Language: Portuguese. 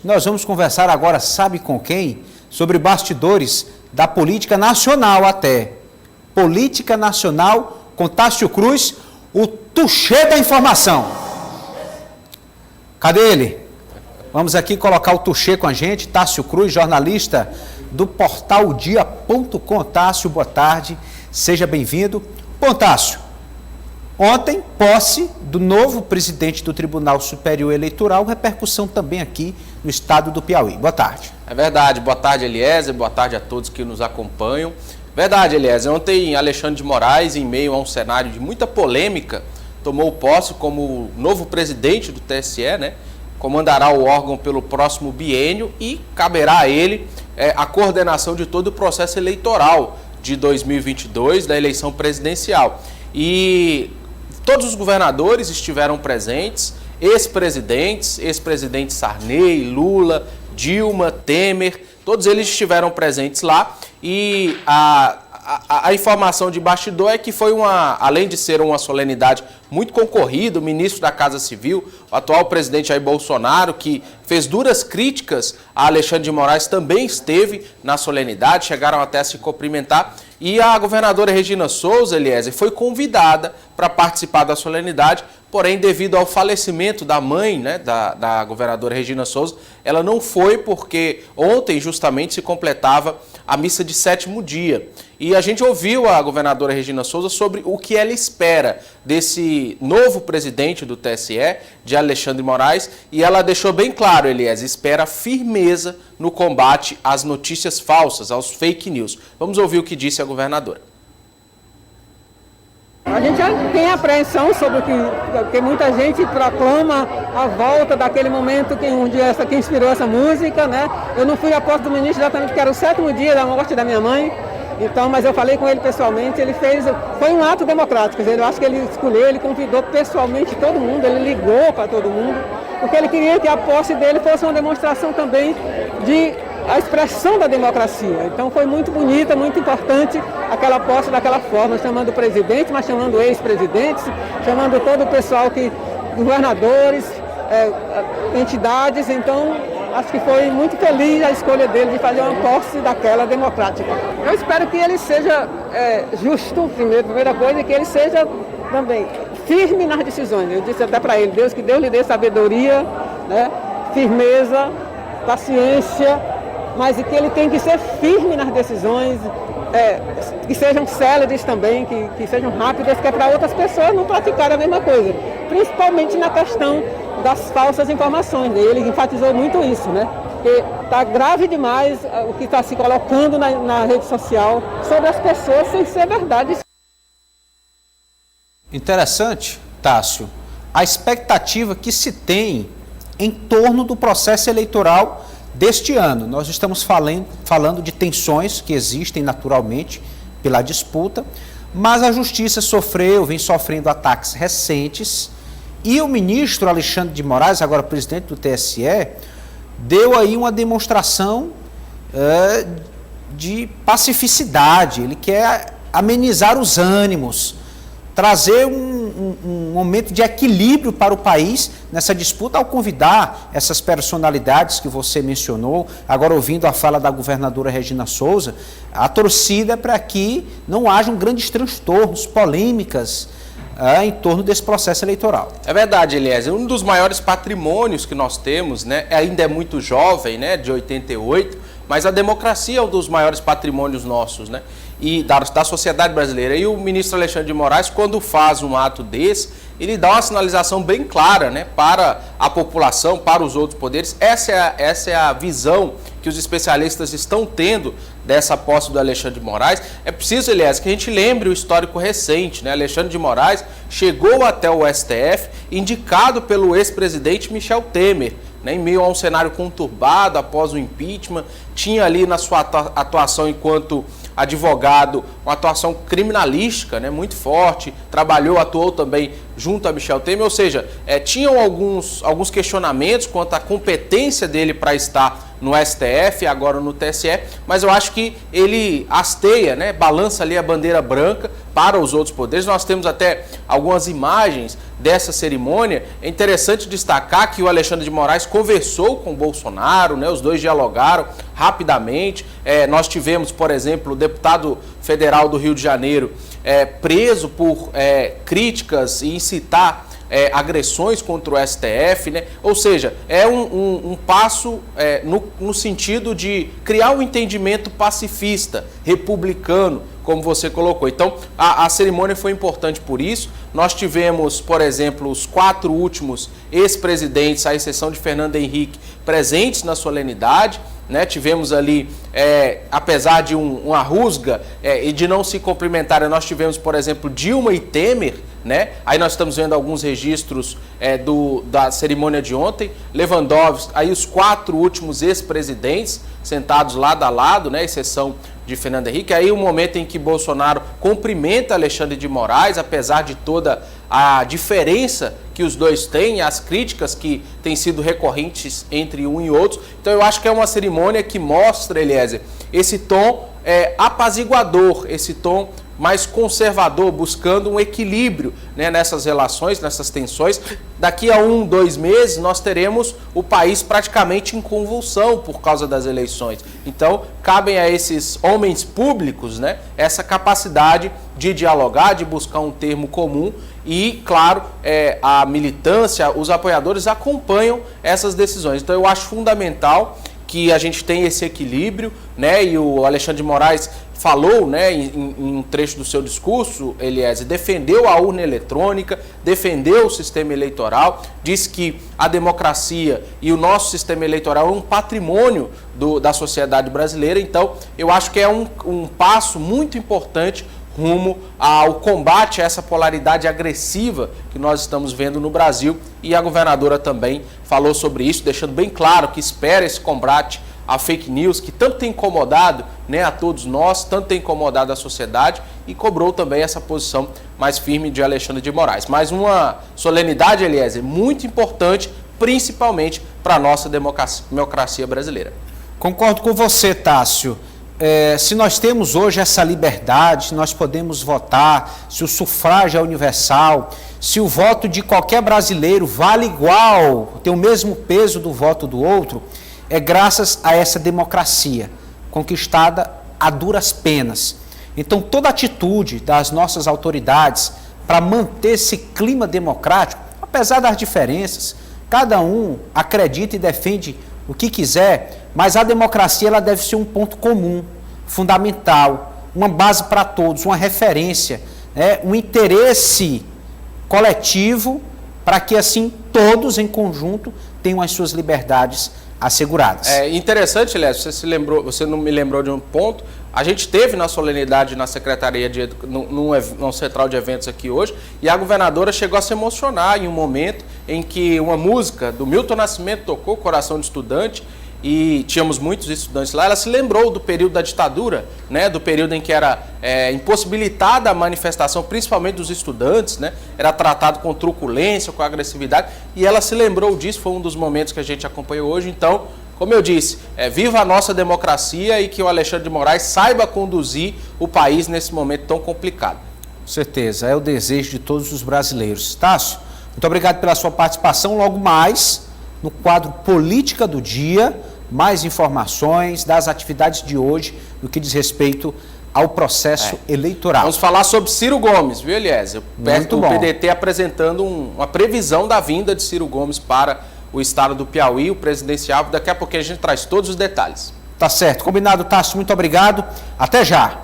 Nós vamos conversar agora, sabe com quem? Sobre bastidores da política nacional até. Política nacional com Tássio Cruz, o tuxê da informação. Cadê ele? Vamos aqui colocar o tuxê com a gente, Tássio Cruz, jornalista do portal dia.com. Tássio, boa tarde, seja bem-vindo. Bom, Tássio, ontem, posse do novo presidente do Tribunal Superior Eleitoral, repercussão também aqui no estado do Piauí. Boa tarde. É verdade, boa tarde, Eliezer, boa tarde a todos que nos acompanham. Verdade, Eliezer, ontem Alexandre de Moraes, em meio a um cenário de muita polêmica, tomou posse como novo presidente do TSE, né? Comandará o órgão pelo próximo biênio e caberá a ele a coordenação de todo o processo eleitoral de 2022, da eleição presidencial. E todos os governadores estiveram presentes, ex-presidente Sarney, Lula, Dilma, Temer, todos eles estiveram presentes lá. E a informação de bastidor é que foi além de ser uma solenidade muito concorrida, o ministro da Casa Civil, o atual presidente Jair Bolsonaro, que fez duras críticas a Alexandre de Moraes, também esteve na solenidade, chegaram até a se cumprimentar. E a governadora Regina Souza, Eliezer, foi convidada para participar da solenidade, porém, devido ao falecimento da mãe, né, da governadora Regina Souza, ela não foi porque ontem justamente se completava a missa de 7º dia. E a gente ouviu a governadora Regina Souza sobre o que ela espera desse novo presidente do TSE, de Alexandre de Moraes, e ela deixou bem claro, Eliezer, espera firmeza no combate às notícias falsas, aos fake news. Vamos ouvir o que disse a governadora. A gente já tem apreensão sobre o que muita gente proclama a volta daquele momento que inspirou essa música, né? Eu não fui à posse do ministro exatamente porque era o 7º dia da morte da minha mãe, então, mas eu falei com ele pessoalmente, foi um ato democrático, eu acho que ele escolheu, ele convidou pessoalmente todo mundo, ele ligou para todo mundo, porque ele queria que a posse dele fosse uma demonstração também a expressão da democracia. Então foi muito bonita, muito importante aquela posse daquela forma, chamando o presidente, mas chamando ex-presidentes, chamando todo o pessoal, governadores, entidades. Então acho que foi muito feliz a escolha dele de fazer uma posse daquela democrática. Eu espero que ele seja justo, primeira coisa, e que ele seja também firme nas decisões. Eu disse até para ele, que Deus lhe dê sabedoria, né, firmeza, paciência, mas que ele tem que ser firme nas decisões, que sejam céleres também, que sejam rápidas, que é para outras pessoas não praticarem a mesma coisa. Principalmente na questão das falsas informações. Ele enfatizou muito isso, né? Porque está grave demais o que está se colocando na rede social sobre as pessoas sem ser verdade. Interessante, Tássio, a expectativa que se tem em torno do processo eleitoral deste ano. Nós estamos falando de tensões que existem naturalmente pela disputa, mas a justiça vem sofrendo ataques recentes e o ministro Alexandre de Moraes, agora presidente do TSE, deu aí uma demonstração de pacificidade. Ele quer amenizar os ânimos, trazer um momento de equilíbrio para o país nessa disputa, ao convidar essas personalidades que você mencionou. Agora, ouvindo a fala da governadora Regina Souza, a torcida é para que não hajam grandes transtornos, polêmicas em torno desse processo eleitoral. É verdade, Eliezer. Um dos maiores patrimônios que nós temos, né, ainda é muito jovem, né, de 88, mas a democracia é um dos maiores patrimônios nossos, né? E da sociedade brasileira. E o ministro Alexandre de Moraes, quando faz um ato desse, ele dá uma sinalização bem clara, né, para a população, para os outros poderes. Essa é a visão que os especialistas estão tendo dessa posse do Alexandre de Moraes. É preciso, aliás, que a gente lembre o histórico recente, né? Alexandre de Moraes chegou até o STF indicado pelo ex-presidente Michel Temer, né, em meio a um cenário conturbado após o impeachment. Tinha ali na sua atuação enquanto advogado, uma atuação criminalística, né, muito forte, atuou também junto a Michel Temer, ou seja, tinham alguns questionamentos quanto à competência dele para estar no STF e agora no TSE, mas eu acho que ele hasteia, né, balança ali a bandeira branca para os outros poderes. Nós temos até algumas imagens dessa cerimônia. É interessante destacar que o Alexandre de Moraes conversou com o Bolsonaro, né? Os dois dialogaram rapidamente. Nós tivemos, por exemplo, o deputado federal do Rio de Janeiro preso por críticas e incitar agressões contra o STF, né? Ou seja, é um passo no sentido de criar um entendimento pacifista, republicano, como você colocou. Então, a cerimônia foi importante por isso. Nós tivemos, por exemplo, os 4 últimos ex-presidentes, à exceção de Fernando Henrique, presentes na solenidade, né? Tivemos ali, apesar de uma rusga e de não se cumprimentarem, nós tivemos, por exemplo, Dilma e Temer, né? Aí nós estamos vendo alguns registros da cerimônia de ontem, Lewandowski, aí os 4 últimos ex-presidentes sentados lado a lado, né? Exceção de Fernando Henrique. Aí o momento em que Bolsonaro cumprimenta Alexandre de Moraes, apesar de toda a diferença que os dois têm, as críticas que têm sido recorrentes entre um e outro. Então eu acho que é uma cerimônia que mostra, Eliezer, esse tom apaziguador, esse tom mais conservador, buscando um equilíbrio, né, nessas relações, nessas tensões. Daqui a 1, 2 meses, nós teremos o país praticamente em convulsão por causa das eleições. Então, cabem a esses homens públicos, né, essa capacidade de dialogar, de buscar um termo comum e, claro, a militância, os apoiadores acompanham essas decisões. Então, eu acho fundamental que a gente tenha esse equilíbrio, né, e o Alexandre de Moraes falou, né, em um trecho do seu discurso, Eliezer, defendeu a urna eletrônica, defendeu o sistema eleitoral, disse que a democracia e o nosso sistema eleitoral é um patrimônio da sociedade brasileira. Então, eu acho que é um passo muito importante rumo ao combate a essa polaridade agressiva que nós estamos vendo no Brasil, e a governadora também falou sobre isso, deixando bem claro que espera esse combate a fake news, que tanto tem incomodado, né, a todos nós, tanto tem incomodado a sociedade, e cobrou também essa posição mais firme de Alexandre de Moraes. Mais uma solenidade, Eliezer, muito importante, principalmente para a nossa democracia brasileira. Concordo com você, Tássio. Se nós temos hoje essa liberdade, se nós podemos votar, se o sufrágio é universal, se o voto de qualquer brasileiro vale igual, tem o mesmo peso do voto do outro, é graças a essa democracia, conquistada a duras penas. Então, toda atitude das nossas autoridades para manter esse clima democrático, apesar das diferenças, cada um acredita e defende o que quiser, mas a democracia ela deve ser um ponto comum, fundamental, uma base para todos, uma referência, um interesse coletivo para que, assim, todos em conjunto tenham as suas liberdades asseguradas. É interessante, Léo, você não me lembrou de um ponto. A gente teve na solenidade na Secretaria num central de eventos aqui hoje, e a governadora chegou a se emocionar em um momento em que uma música do Milton Nascimento tocou, Coração de Estudante, e tínhamos muitos estudantes lá. Ela se lembrou do período da ditadura, né, do período em que era impossibilitada a manifestação, principalmente dos estudantes, né, era tratado com truculência, com agressividade, e ela se lembrou disso. Foi um dos momentos que a gente acompanhou hoje. Então, como eu disse, viva a nossa democracia, e que o Alexandre de Moraes saiba conduzir o país nesse momento tão complicado. Com certeza, é o desejo de todos os brasileiros. Tássio, muito obrigado pela sua participação. Logo mais, no quadro Política do Dia, mais informações das atividades de hoje no que diz respeito ao processo eleitoral. Vamos falar sobre Ciro Gomes, viu, Eliezer? Muito bom. O PDT apresentando uma previsão da vinda de Ciro Gomes para o estado do Piauí, o presidencial. Daqui a pouquinho a gente traz todos os detalhes. Tá certo. Combinado, Tássio. Muito obrigado. Até já.